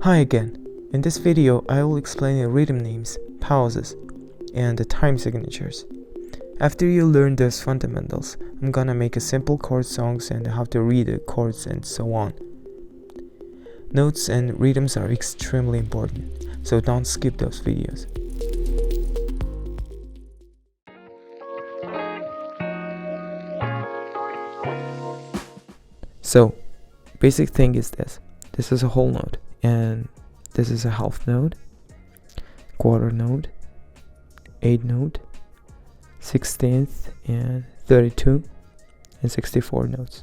Hi again. In this video, I will explain the rhythm names, pauses, and the time signatures. After you learn those fundamentals, I'm gonna make a simple chord songs and how to read the chords and so on. Notes and rhythms are extremely important, so don't skip those videos. So, basic thing is this. This is a whole note, and this is a half note, quarter note, 8th note, 16th, and 32, and 64 notes.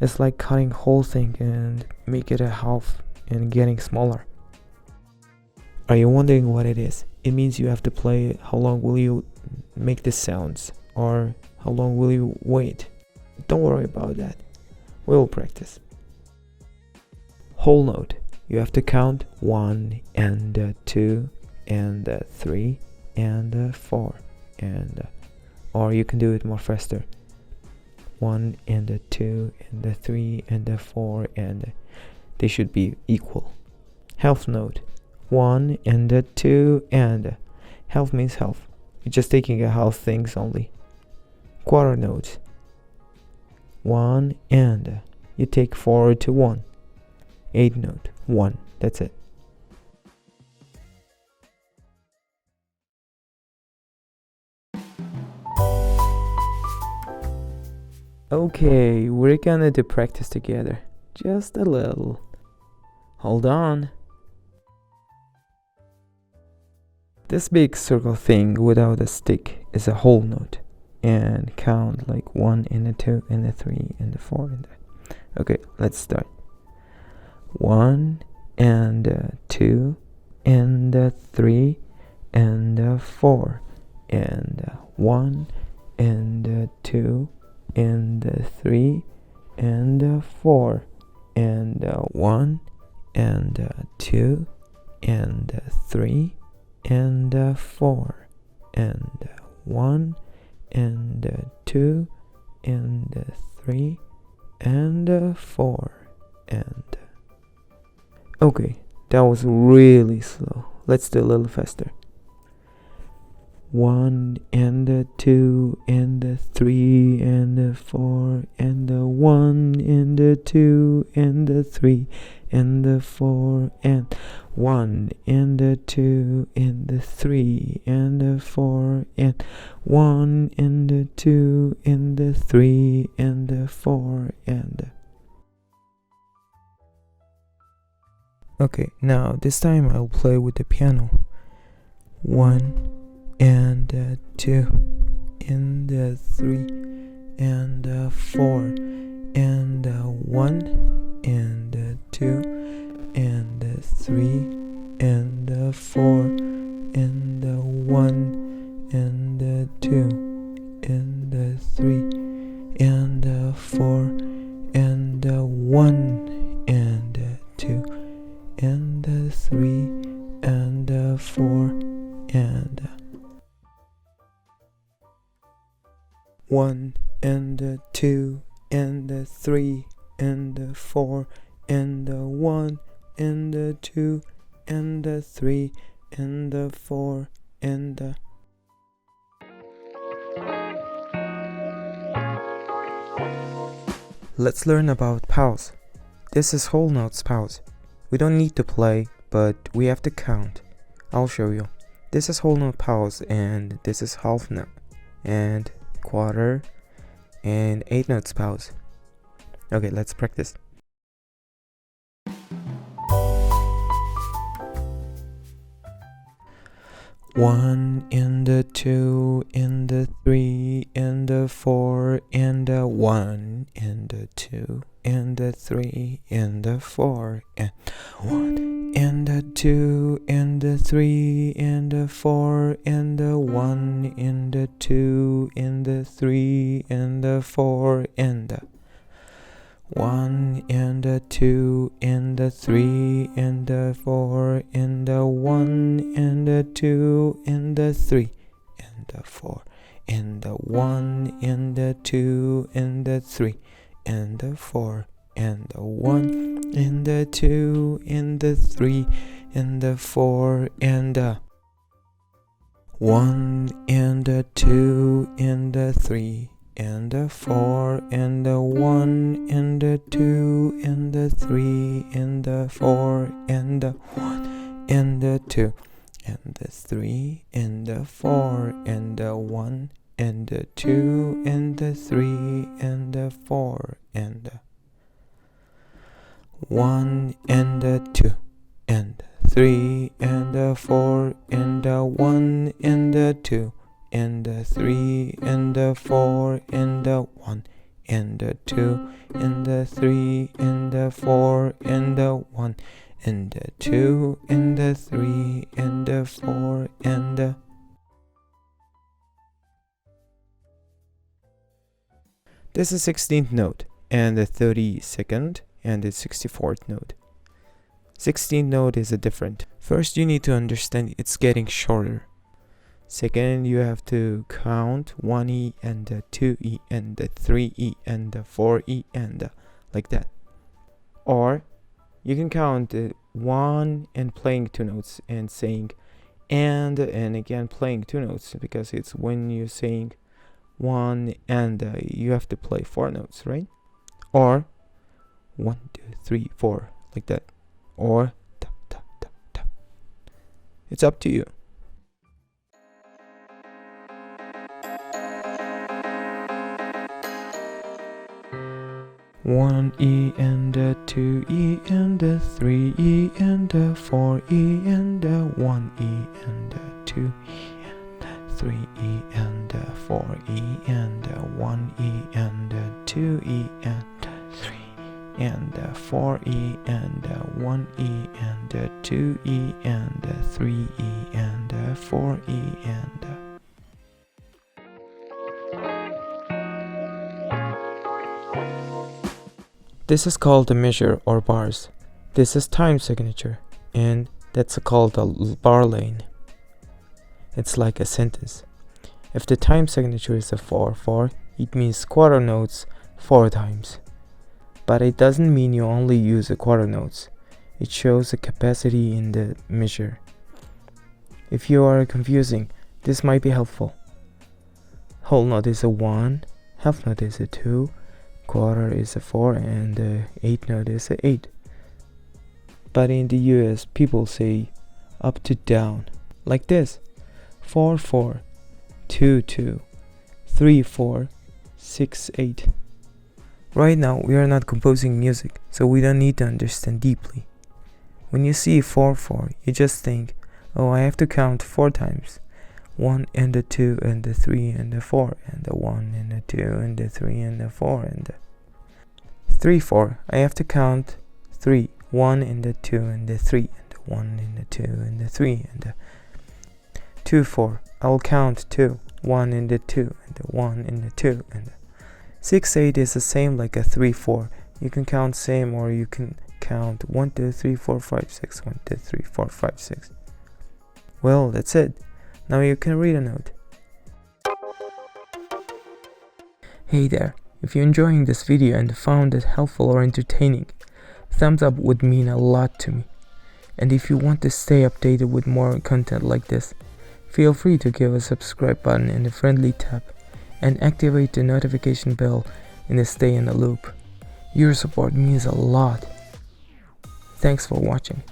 It's like cutting whole thing and make it a half and getting smaller. Are you wondering what it is? It means you have to play how long will you make the sounds or how long will you wait. Don't worry about that. We'll practice. Whole note. You have to count 1 and 2 and 3 and 4 and or you can do it more faster. 1 and 2 and 3 and 4 and they should be equal. Half note. 1 and 2 and half means half. You're just taking a half things only. Quarter note. 1 and you take 4 to 1. 8th note. 1. That's it. Okay, we're gonna do practice together. Just a little. Hold on. This big circle thing without a stick is a whole note. And count like 1 and 2 and 3 and 4 and okay, let's start. 1 and 2 and 3 and 4 and 1 and 2 and 3 and 4 and 1 and 2 and 3 and 4 and 1 and 2 and 3 and 4 and okay, that was really slow. Let's do a little faster. 1 and 2 and 3 and 4 and 1 and 2 and 3 and 4 and 1 and 2 and 3 and 4 and 1 and 2 and 3 and 4 and okay, now this time I'll play with the piano. 1 and 2 and 3 and 4 and 1 and 2 and 3 and 4 and 1 and 2 and 3 and 4 and 1 and 2 and 3 and 4 and 1 and 2 and 3 and 4 and 1 and 2 and 3 and 4 and let's learn about pause. This is whole notes pause. We don't need to play, but we have to count. I'll show you. This is whole note pause and this is half note and quarter and 8 notes pause. Okay, let's practice. One and 2 and 3 and 4 and 1 and 2 and 3 and 4 and 1 and 2 and 3 and 4 and 1 and 2 and 3 and 4 and 1 and 2 and 3 and 4 and 1 and 2 and 3 and 4 and 1 and 2 and 3 and 4 and the 1 and the 2 and the 3 and the 4 and the 1 and the 2 and the 3 and the 4 and the 1 and the 2 and the 3 and the 4 and the 1 and the 2 and the 3 and the 4 and the 1 and the 2 and the 3 and the 4 and the 1 and the 2 and the 3 and the 4 and the 1 and the 2 and the 3 and the 4 and the 1 and the 2 and the 3 and the 4 and the 1 and the 2 and the 3 and the 4 and the... This is 16th note and the 32nd and the 64th note. 16th note is a different. First, you need to understand it's getting shorter. Second, you have to count 1E and the 2E and the 3E and the 4E and like that. Or you can count 1 and playing 2 notes and saying and again playing 2 notes, because it's when you're saying 1 and you have to play 4 notes, right? Or 1, 2, 3, 4 like that. Or tap, tap, tap, tap. It's up to you. One E and a 2E and a 3E and a 4E and a 1E and a 2E and a 3E and a 4E and a 1E and a 2E and a 3 and a 4E and a 1E and a 2E and a 3E and a 4E and a... This is called a measure or bars. This is time signature, and that's called a bar lane. It's like a sentence. If the time signature is a 4/4, it means quarter notes 4 times. But it doesn't mean you only use a quarter notes. It shows a capacity in the measure. If you are confusing, this might be helpful. Whole note is a 1, half note is a 2, quarter is a 4, and the 8th note is a 8. But in the US, people say up to down, like this: 4/4, 2/2, 3/4, 6/8. Right now, we are not composing music, so we don't need to understand deeply. When you see 4/4, you just think, oh, I have to count 4 times. 1 and the 2 and the 3 and the 4 and the 1 and the 2 and the 3 and the 4 and the 3/4. I have to count 3. 1 and the 2 and the 3 and the 1 and the 2 and the 3 and the 2/4. I will count 2. 1 and the 2 and the 1 and the 2 and the 6/8 is the same like a 3/4. You can count same, or you can count 1 2 3 4 5 6 1 2 3 4 5 6. Well, that's it. Now you can read a note. Hey there, if you're enjoying this video and found it helpful or entertaining, thumbs up would mean a lot to me. And if you want to stay updated with more content like this, feel free to give a subscribe button and a friendly tap, and activate the notification bell and stay in the loop. Your support means a lot. Thanks for watching.